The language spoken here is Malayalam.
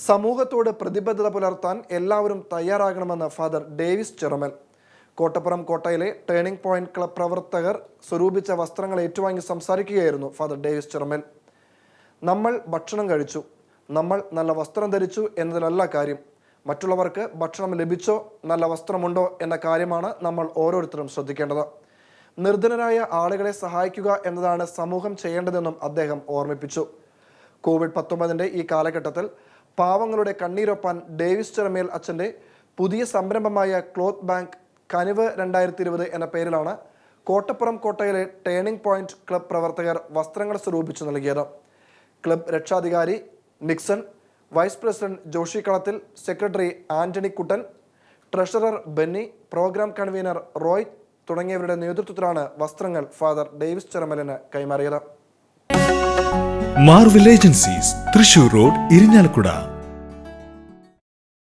സമൂഹത്തോട് പ്രതിബദ്ധത പുലർത്താൻ എല്ലാവരും തയ്യാറാകണമെന്ന് ഫാദർ ഡേവിസ് ചിറമൽ. കോട്ടപ്പുറം കോട്ടയിലെ ടേണിംഗ് പോയിന്റ് ക്ലബ് പ്രവർത്തകർ സ്വരൂപിച്ച വസ്ത്രങ്ങൾ ഏറ്റുവാങ്ങി സംസാരിക്കുകയായിരുന്നു ഫാദർ ഡേവിസ് ചിറമൽ. നമ്മൾ ഭക്ഷണം കഴിച്ചു, നമ്മൾ നല്ല വസ്ത്രം ധരിച്ചു എന്നതിലല്ല കാര്യം. മറ്റുള്ളവർക്ക് ഭക്ഷണം ലഭിച്ചോ നല്ല വസ്ത്രമുണ്ടോ എന്ന കാര്യമാണ് നമ്മൾ ഓരോരുത്തരും ശ്രദ്ധിക്കേണ്ടത്. നിർധനരായ ആളുകളെ സഹായിക്കുക എന്നതാണ് സമൂഹം ചെയ്യേണ്ടതെന്നും അദ്ദേഹം ഓർമ്മിപ്പിച്ചു. കോവിഡ്-19 ഈ കാലഘട്ടത്തിൽ പാവങ്ങളുടെ കണ്ണീരൊപ്പാൻ ഡേവിസ് ചിറമേൽ അച്ഛൻ്റെ പുതിയ സംരംഭമായ ക്ലോത്ത് ബാങ്ക് കനിവ് 2020 എന്ന പേരിലാണ് കോട്ടപ്പുറം കോട്ടയിലെ ടേണിംഗ് പോയിന്റ് ക്ലബ് പ്രവർത്തകർ വസ്ത്രങ്ങൾ സ്വരൂപിച്ചു നൽകിയത്. ക്ലബ് രക്ഷാധികാരി Nixon, vice president Joshi Kalathil, secretary Antony Kuttan, treasurer Benny, programme convener Roy തുടങ്ങിയവരുടെ നേതൃത്വത്തിലാണ് വസ്ത്രങ്ങൾ ഫാദർ ഡേവിസ് ചിറമലിന് കൈമാറിയത്. Marvel agencies, Thrissur road, Irinjalakuda.